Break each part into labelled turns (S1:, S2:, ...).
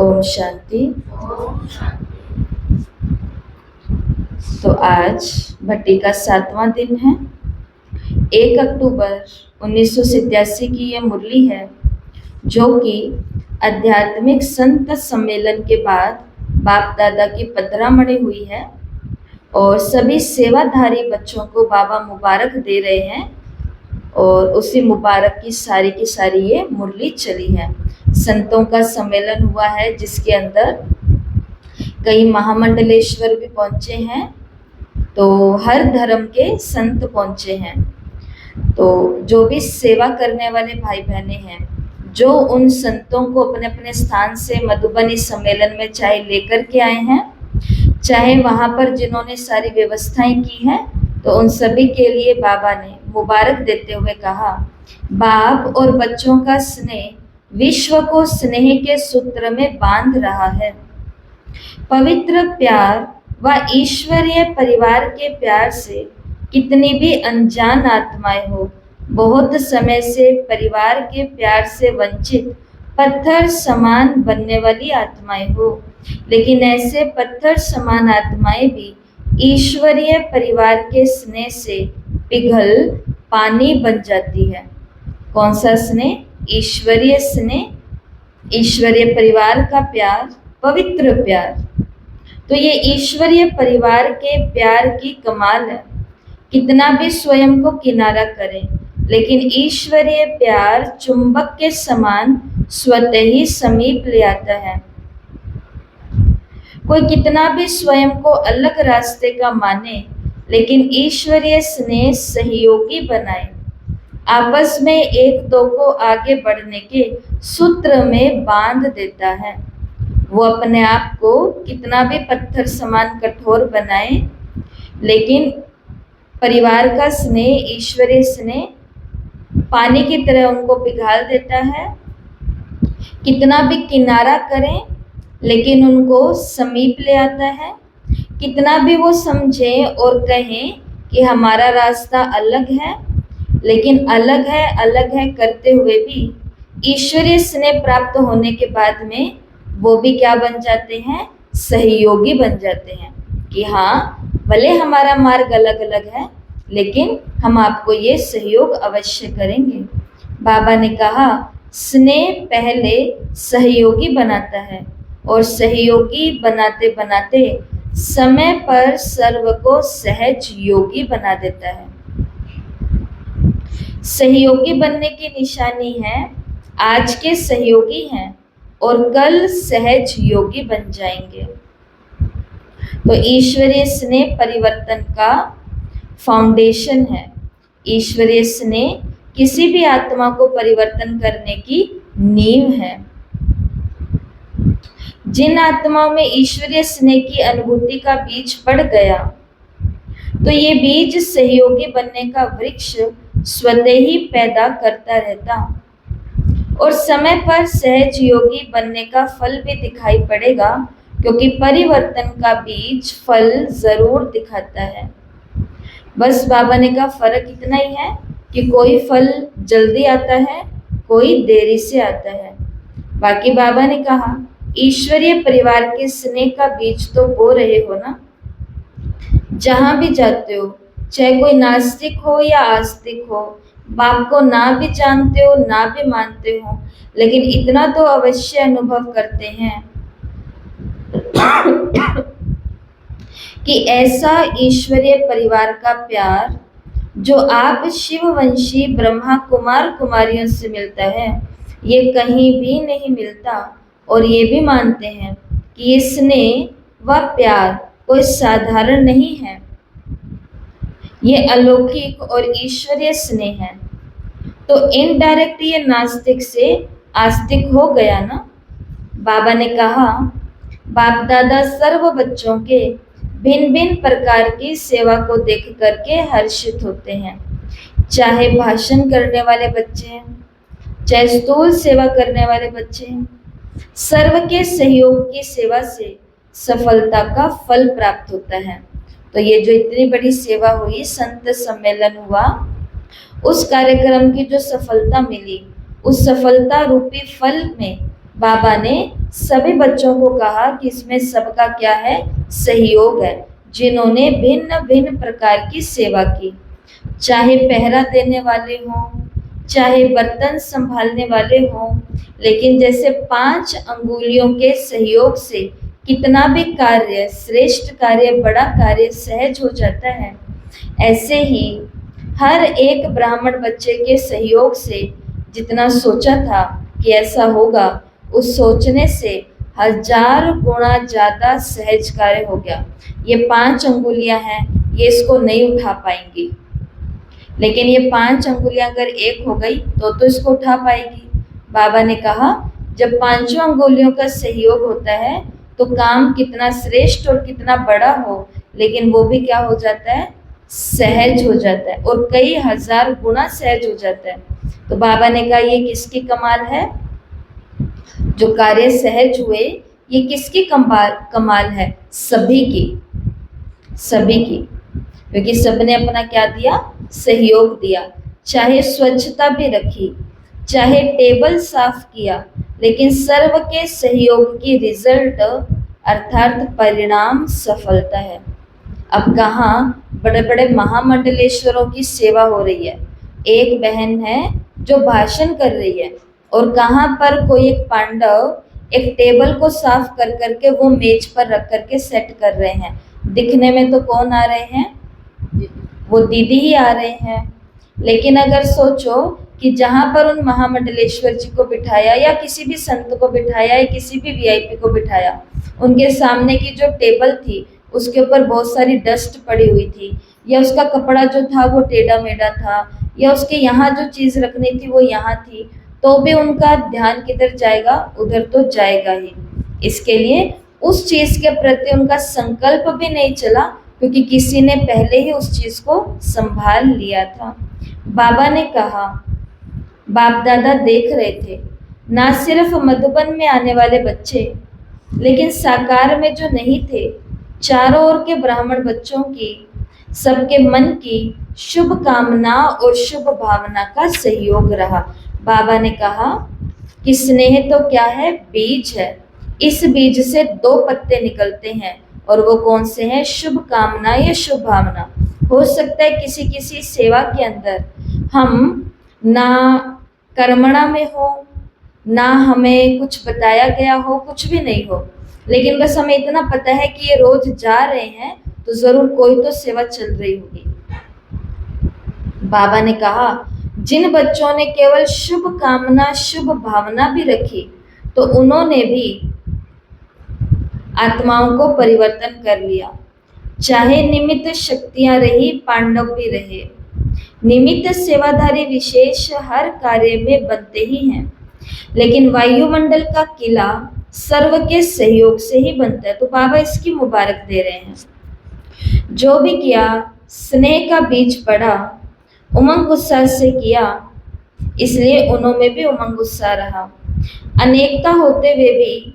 S1: ओम शांति। तो आज भट्टी का 7वां दिन है। 1 अक्टूबर 1987 की यह मुरली है, जो कि आध्यात्मिक संत सम्मेलन के बाद बाप दादा की पधरामणि हुई है और सभी सेवाधारी बच्चों को बाबा मुबारक दे रहे हैं और उसी मुबारक की सारी ये मुरली चली है। संतों का सम्मेलन हुआ है जिसके अंदर कई महामंडलेश्वर भी पहुंचे हैं, तो हर धर्म के संत पहुंचे हैं। तो जो भी सेवा करने वाले भाई बहनें हैं, जो उन संतों को अपने अपने स्थान से मधुबनी सम्मेलन में चाहे लेकर के आए हैं, चाहे वहां पर जिन्होंने सारी व्यवस्थाएं की हैं, तो उन सभी के लिए बाबा ने मुबारक देते हुए कहा, बाप और बच्चों का स्नेह विश्व को स्नेह के सूत्र में बांध रहा है। पवित्र प्यार व ईश्वरीय परिवार के प्यार से कितनी भी अनजान आत्माएं हो, बहुत समय से परिवार के प्यार से वंचित पत्थर समान बनने वाली आत्माएं हो, लेकिन ऐसे पत्थर समान आत्माएं भी ईश्वरीय परिवार के स्नेह से पिघल पानी बन जाती है। कौन सा स्नेह? ईश्वरीय स्नेह, ईश्वरीय परिवार का प्यार, पवित्र प्यार। तो ये ईश्वरीय परिवार के प्यार की कमाल है। कितना भी स्वयं को किनारा करें, लेकिन ईश्वरीय प्यार चुंबक के समान स्वतः ही समीप ले आता है। कोई कितना भी स्वयं को अलग रास्ते का माने, लेकिन ईश्वरीय स्नेह सहयोगी बनाए, आपस में एक दो को आगे बढ़ने के सूत्र में बांध देता है। वो अपने आप को कितना भी पत्थर समान कठोर बनाए, लेकिन परिवार का स्नेह, ईश्वरीय स्नेह पानी की तरह उनको पिघाल देता है। कितना भी किनारा करें, लेकिन उनको समीप ले आता है। कितना भी वो समझें और कहें कि हमारा रास्ता अलग है, लेकिन अलग है करते हुए भी ईश्वरीय स्नेह प्राप्त होने के बाद में वो भी क्या बन जाते हैं? सहयोगी बन जाते हैं कि हाँ, भले हमारा मार्ग अलग अलग है, लेकिन हम आपको ये सहयोग अवश्य करेंगे। बाबा ने कहा, स्नेह पहले सहयोगी बनाता है और सहयोगी बनाते बनाते समय पर सर्व को सहज योगी बना देता है। सहयोगी बनने की निशानी है आज के सहयोगी हैं और कल सहज योगी बन जाएंगे। तो ईश्वरीय स्नेह परिवर्तन का फाउंडेशन है। ईश्वरीय स्नेह किसी भी आत्मा को परिवर्तन करने की नींव है। जिन आत्माओं में ईश्वरीय स्नेह की अनुभूति का बीज पड़ गया, तो ये बीज सहयोगी बनने का वृक्ष स्वतः ही पैदा करता रहता और समय पर सहज योगी बनने का फल भी दिखाई पड़ेगा, क्योंकि परिवर्तन का बीज फल जरूर दिखाता है। बस बाबा ने कहा फर्क इतना ही है कि कोई फल जल्दी आता है, कोई देरी से आता है। बाकी बाबा ने कहा, ईश्वरीय परिवार के स्नेह का बीज तो बो रहे हो ना। जहां भी जाते हो, चाहे कोई नास्तिक हो या आस्तिक हो, बाप को ना भी जानते हो ना भी मानते हो, लेकिन इतना तो अवश्य अनुभव करते हैं कि ऐसा ईश्वरीय परिवार का प्यार जो आप शिववंशी ब्रह्मा कुमार कुमारियों से मिलता है, ये कहीं भी नहीं मिलता। और ये भी मानते हैं कि ये स्नेह व प्यार कोई साधारण नहीं है, ये अलौकिक और ईश्वरीय स्नेह है। तो इनडायरेक्ट ये नास्तिक से आस्तिक हो गया ना। बाबा ने कहा, बाप दादा सर्व बच्चों के भिन्न भिन्न प्रकार की सेवा को देख करके हर्षित होते हैं। चाहे भाषण करने वाले बच्चे हैं, चाहे स्थूल सेवा करने वाले बच्चे हैं, सर्व के सहयोग की सेवा से सफलता का फल प्राप्त होता है। तो ये जो इतनी बड़ी सेवा हुई, संत सम्मेलन हुआ, उस कार्यक्रम की जो सफलता मिली, उस सफलता रूपी फल में बाबा ने सभी बच्चों को कहा कि इसमें सबका क्या है, सहयोग है, जिन्होंने भिन्न भिन्न प्रकार की सेवा की, चाहे पहरा देने वाले हों, चाहे बर्तन संभालने वाले हों, लेकिन जैसे 5 अंगुलियों के सहयोग से कितना भी कार्य, श्रेष्ठ कार्य, बड़ा कार्य सहज हो जाता है, ऐसे ही हर एक ब्राह्मण बच्चे के सहयोग से जितना सोचा था कि ऐसा होगा, उस सोचने से 1000 गुना ज्यादा सहज कार्य हो गया। ये 5 अंगुलियां हैं, ये इसको नहीं उठा पाएंगी, लेकिन ये 5 अंगुलियां अगर एक हो गई तो इसको उठा पाएगी। बाबा ने कहा जब 5 अंगुलियों का सहयोग होता है तो काम कितना श्रेष्ठ और कितना बड़ा हो, लेकिन वो भी क्या हो जाता है, सहज हो जाता है, और कई 1000 गुना सहज हो जाता है। तो बाबा ने कहा ये किसकी कमाल है, जो कार्य सहज हुए, ये किसकी कमाल है, सभी की, सभी की, क्योंकि सबने अपना क्या दिया, सहयोग दिया। चाहे स्वच्छता भी रखी, चाहे टेबल साफ किया, लेकिन सर्व के सहयोग की रिजल्ट अर्थात परिणाम सफलता है। अब कहाँ बड़े बड़े महामंडलेश्वरों की सेवा हो रही है, एक बहन है जो भाषण कर रही है, और कहाँ पर कोई एक पांडव एक टेबल को साफ कर करके वो मेज पर रख करके सेट कर रहे हैं। दिखने में तो कौन आ रहे हैं, वो दीदी ही आ रहे हैं। लेकिन अगर सोचो कि जहां पर उन महामंडलेश्वर जी को बिठाया, या किसी भी संत को बिठाया, या किसी भी वीआईपी को बिठाया, उनके सामने की जो टेबल थी उसके ऊपर बहुत सारी डस्ट पड़ी हुई थी, या उसका कपड़ा जो था वो टेढ़ा मेढ़ा था, या उसके यहाँ जो चीज रखनी थी वो यहाँ थी, तो भी उनका ध्यान किधर जाएगा, उधर तो जाएगा ही। इसके लिए उस चीज के प्रति उनका संकल्प भी नहीं चला, क्योंकि किसी ने पहले ही उस चीज को संभाल लिया था। बाबा ने कहा बाप दादा देख रहे थे ना सिर्फ मधुबन में आने वाले बच्चे, लेकिन साकार में जो नहीं थे, चारों ओर के ब्राह्मण बच्चों की, सबके मन की शुभ कामना और शुभ भावना का सहयोग रहा। बाबा ने कहा कि स्नेह तो क्या है, बीज है, इस बीज से 2 पत्ते निकलते हैं, और वो कौन से हैं, शुभ कामना या शुभ भावना। हो सकता है किसी किसी सेवा के अंदर हम ना कर्मणा में हो, ना हमें कुछ बताया गया हो, कुछ भी नहीं हो, लेकिन बस हमें इतना पता है कि ये रोज जा रहे हैं तो जरूर कोई तो सेवा चल रही होगी। बाबा ने कहा जिन बच्चों ने केवल शुभ कामना शुभ भावना भी रखी, तो उन्होंने भी आत्माओं को परिवर्तन कर लिया। चाहे निमित्त शक्तियां रही, पांडव भी रहे, निमित्त सेवाधारी विशेष हर कार्य में बनते ही हैं, लेकिन वायुमंडल का किला सर्व के सहयोग से ही बनता है। तो बाबा इसकी मुबारक दे रहे हैं। जो भी किया स्नेह का बीज पड़ा, उमंग उत्साह से किया, इसलिए उन्होंने भी उमंग उत्साह रहा। अनेकता होते हुए भी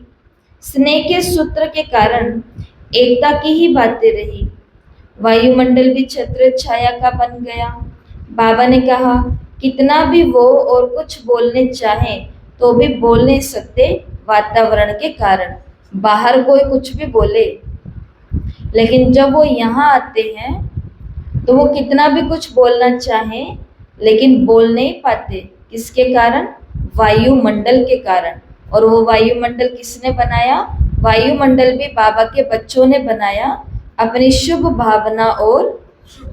S1: स्नेह के सूत्र के कारण एकता की ही बातें रही। वायुमंडल भी छत्र छाया का बन गया। बाबा ने कहा कितना भी वो और कुछ बोलने चाहें तो भी बोल नहीं सकते, वातावरण के कारण। बाहर कोई कुछ भी बोले, लेकिन जब वो यहाँ आते हैं तो वो कितना भी कुछ बोलना चाहें, लेकिन बोल नहीं पाते। किसके कारण, वायुमंडल के कारण। और वो वायुमंडल किसने बनाया, वायुमंडल भी बाबा के बच्चों ने बनाया, अपनी शुभ भावना और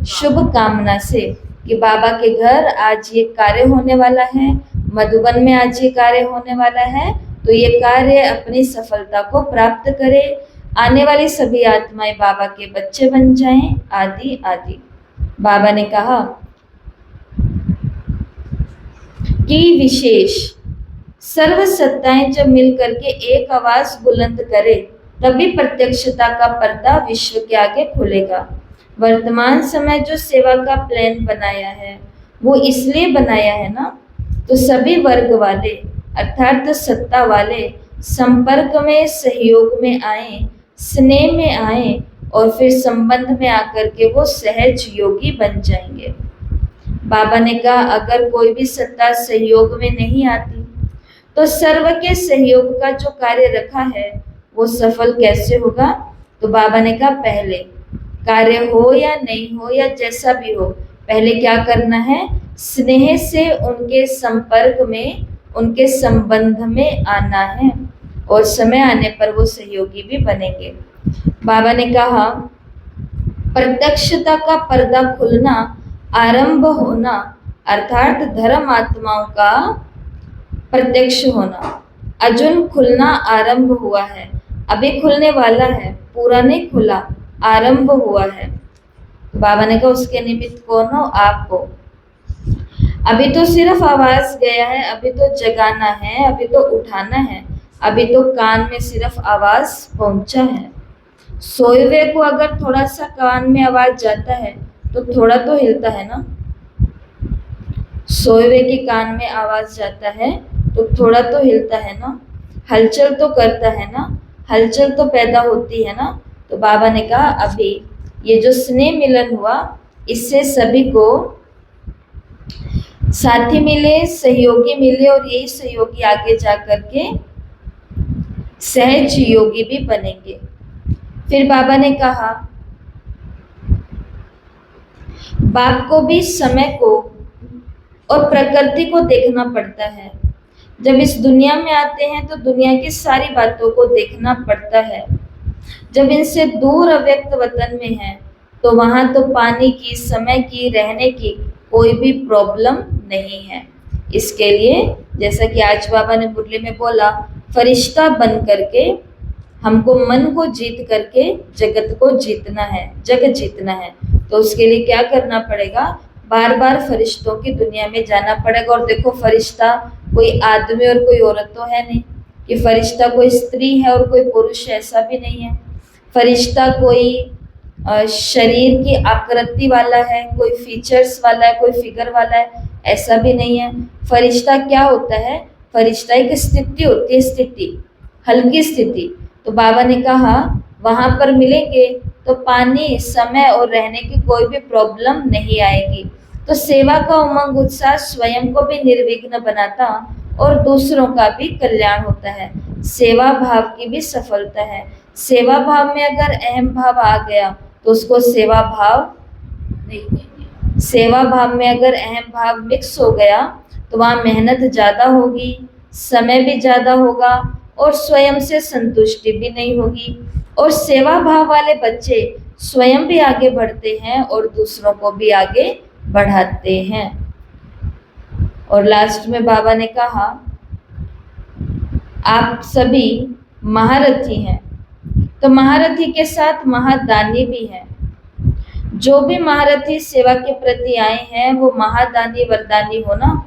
S1: शुभ कामना से, कि बाबा के घर आज ये कार्य होने वाला है, मधुबन में आज ये कार्य होने वाला है, तो ये कार्य अपनी सफलता को प्राप्त करे, आने वाली सभी आत्माएं बाबा के बच्चे बन जाएं, आदि आदि। बाबा ने कहा कि विशेष सर्व सत्ताएं जब मिलकर के एक आवाज बुलंद करे, तभी प्रत्यक्षता का पर्दा विश्व के आगे खुलेगा। वर्तमान समय जो सेवा का प्लान बनाया है, वो इसलिए बनाया है ना, तो सभी वर्ग वाले अर्थात सत्ता वाले संपर्क में, सहयोग में आए, स्नेह में आए, और फिर संबंध में आकर के वो सहज योगी बन जाएंगे। बाबा ने कहा अगर कोई भी सत्ता सहयोग में नहीं आती, तो सर्व के सहयोग का जो कार्य रखा है वो सफल कैसे होगा? तो बाबा ने कहा पहले कार्य हो या नहीं हो या जैसा भी हो, पहले क्या करना है? स्नेह से उनके संपर्क में, उनके संबंध में आना है और समय आने पर वो सहयोगी भी बनेंगे। बाबा ने कहा प्रत्यक्षता का पर्दा खुलना, आरंभ होना, अर्थात धर्म आत्माओं का प्रत्यक्ष होना। अर्जुन खुलना आरंभ हुआ है, अभी खुलने वाला है, पूरा नहीं खुला, आरंभ हुआ है। बाबा ने कहा उसके निमित्त कौन हो? आप हो। अभी तो सिर्फ आवाज गया है, अभी तो जगाना है, अभी तो उठाना है, अभी तो कान में सिर्फ आवाज पहुंचा है। सोए हुए को अगर थोड़ा सा कान में आवाज जाता है तो थोड़ा तो हिलता है ना। सोए हुए के कान में आवाज जाता है तो थोड़ा तो हिलता है ना, हलचल तो करता है ना, हलचल तो पैदा होती है ना। तो बाबा ने कहा अभी ये जो स्नेह मिलन हुआ, इससे सभी को साथी मिले, सहयोगी मिले और यही सहयोगी आगे जा करके सहज योगी भी बनेंगे। फिर बाबा ने कहा बाप को भी समय को और प्रकृति को देखना पड़ता है। जब इस दुनिया में आते हैं तो दुनिया की सारी बातों को देखना पड़ता है। जब इनसे दूर अव्यक्त वतन में है तो वहां तो पानी की, समय की, रहने की कोई भी प्रॉब्लम नहीं है। इसके लिए जैसा कि आज बाबा ने मुरली में बोला, फरिश्ता बन करके हमको मन को जीत करके जगत को जीतना है, जग जीतना है। तो उसके लिए क्या करना पड़ेगा? बार बार फरिश्तों की दुनिया में जाना पड़ेगा। और देखो फरिश्ता कोई आदमी और कोई औरत तो है नहीं, कि फरिश्ता कोई स्त्री है और कोई पुरुष है, ऐसा भी नहीं है। फरिश्ता कोई शरीर की आकृति वाला है, कोई फीचर्स वाला है, कोई फिगर वाला है, ऐसा भी नहीं है। फरिश्ता क्या होता है? फरिश्ता एक स्थिति होती है, स्थिति, हल्की स्थिति। तो बाबा ने कहा वहां पर मिलेंगे तो पानी, समय और रहने की कोई भी प्रॉब्लम नहीं आएगी। तो सेवा का उमंग उत्साह स्वयं को भी निर्विघ्न बनाता और दूसरों का भी कल्याण होता है। सेवा भाव की भी सफलता है। सेवा भाव में अगर अहम भाव आ गया तो उसको सेवा भाव नहीं कहेंगे। सेवा भाव में अगर अहम भाव मिक्स हो गया तो वहाँ मेहनत ज़्यादा होगी, समय भी ज़्यादा होगा और स्वयं से संतुष्टि भी नहीं होगी। और सेवा भाव वाले बच्चे स्वयं भी आगे बढ़ते हैं और दूसरों को भी आगे बढ़ाते हैं। और लास्ट में बाबा ने कहा आप सभी महारथी हैं, तो महारथी के साथ महादानी भी हैं। जो भी महारथी सेवा के प्रति आए हैं वो महादानी वरदानी होना,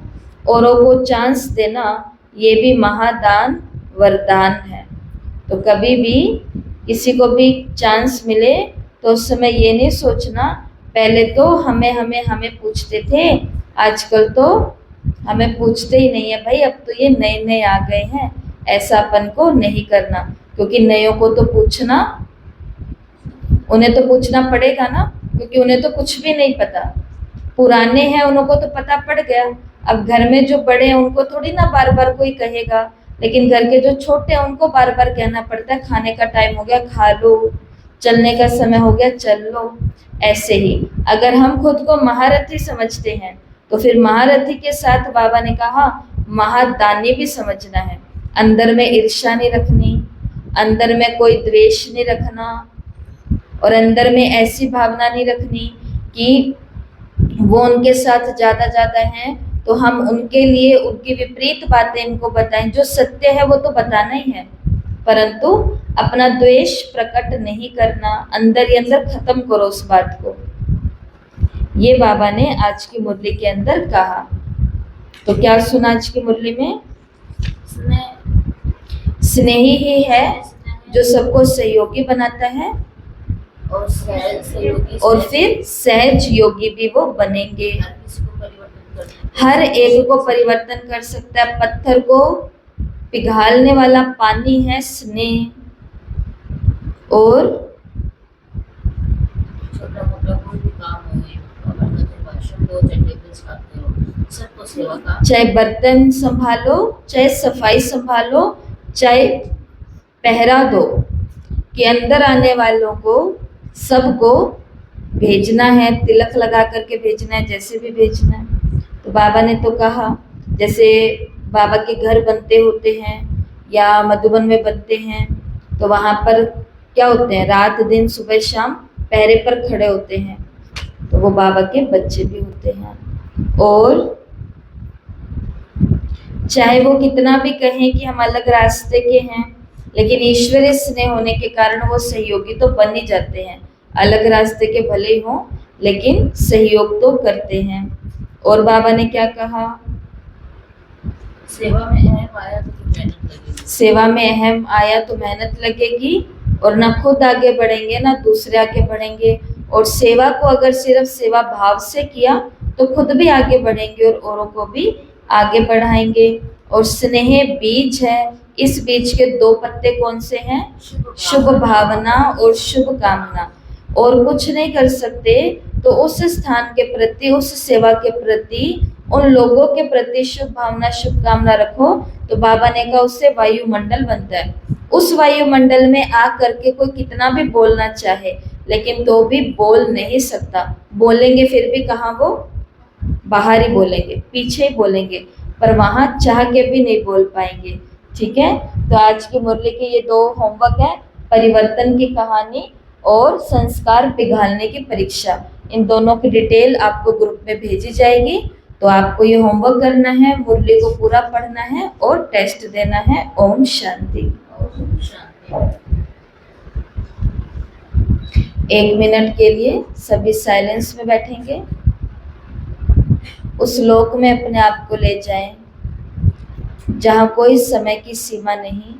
S1: औरों को चांस देना, ये भी महादान वरदान है। तो कभी भी किसी को भी चांस मिले तो उस समय ये नहीं सोचना पहले तो हमें पूछते थे, आजकल तो हमें पूछते ही नहीं है भाई, अब तो ये नए नए आ गए हैं। ऐसा अपन को नहीं करना, क्योंकि नयों को तो पूछना, उन्हें तो पूछना पड़ेगा ना, क्योंकि उन्हें तो कुछ भी नहीं पता। पुराने हैं उनको तो पता पड़ गया। अब घर में जो बड़े हैं उनको थोड़ी ना बार बार कोई कहेगा, लेकिन घर के जो छोटे हैं उनको बार बार कहना पड़ता है, खाने का टाइम हो गया खा लो, चलने का समय हो गया चल लो। ऐसे ही अगर हम खुद को महारथी समझते हैं तो फिर महारथी के साथ बाबा ने कहा महादानी भी समझना है। अंदर में ईर्ष्या नहीं रखनी, अंदर में कोई द्वेष नहीं रखना, और अंदर में ऐसी भावना नहीं रखनी कि वो उनके साथ ज़्यादा हैं तो हम उनके लिए उनकी विपरीत बातें इनको बताएं। जो सत्य है वो तो बताना ही है, परंतु अपना द्वेष प्रकट नहीं करना, अंदर ही अंदर खत्म करो उस बात को। ये बाबा ने आज की मुरली के अंदर कहा। तो क्या सुना आज की मुरली में? स्नेही ही है जो सबको सहयोगी बनाता है और फिर सहज योगी भी वो बनेंगे। हर एक को परिवर्तन कर सकता है। पत्थर को पिघालने वाला पानी है स्नेह, और
S2: छोटा मोटा कोई भी काम हो, अगर भाषण दो चट्टे पे छापते हो सबको सेवा का,
S1: चाहे बर्तन संभालो, चाहे सफाई संभालो, चाहे पहरा दो, कि अंदर आने वालों को सबको भेजना है, तिलक लगा करके भेजना है, जैसे भी भेजना है। तो बाबा ने तो कहा, जैसे बाबा के घर बनते होते हैं या मधुबन में बनते हैं, तो वहाँ पर क्या होते हैं, रात दिन सुबह शाम पहरे पर खड़े होते हैं, तो वो बाबा के बच्चे भी होते हैं। और चाहे वो कितना भी कहें कि हम अलग रास्ते के हैं, लेकिन ईश्वरीय स्नेह होने के कारण वो सहयोगी तो बन ही जाते हैं। अलग रास्ते के भले ही हों, लेकिन सहयोग तो करते हैं। और बाबा ने क्या कहा,
S2: सेवा में अहम आया तो फिर मेहनत लगेगी।
S1: सेवा में अहम आया तो मेहनत लगेगी, और ना खुद आगे बढ़ेंगे ना दूसरे आगे बढ़ेंगे। और सेवा को अगर सिर्फ सेवा भाव से किया तो खुद भी आगे बढ़ेंगे और औरों को भी आगे बढ़ाएंगे। और स्नेह बीज है, इस बीज के दो पत्ते कौन से हैं, शुभ भावना और शुभ कामना। और कुछ नहीं कर सकते तो उस स्थान के प्रति, उस सेवा के प्रति, उन लोगों के प्रति शुभ भावना शुभ कामना रखो। तो बाबा ने कहा उससे वायुमंडल बनता है। उस वायुमंडल में आ करके कोई कितना भी बोलना चाहे, लेकिन तो भी बोल नहीं सकता। बोलेंगे फिर भी कहाँ, वो बाहर ही बोलेंगे, पीछे ही बोलेंगे, पर वहां चाह के भी नहीं बोल पाएंगे। ठीक है, तो आज की मुरली के ये दो होमवर्क है, परिवर्तन की कहानी और संस्कार पिघालने की परीक्षा। इन दोनों की डिटेल आपको ग्रुप में भेजी जाएगी। तो आपको ये होमवर्क करना है, मुरली को पूरा पढ़ना है और टेस्ट देना है। ओम शांति।
S2: ओम शांति।
S1: 1 मिनट के लिए सभी साइलेंस में बैठेंगे। उस लोक में अपने आप को ले जाएं जहां कोई समय की सीमा नहीं,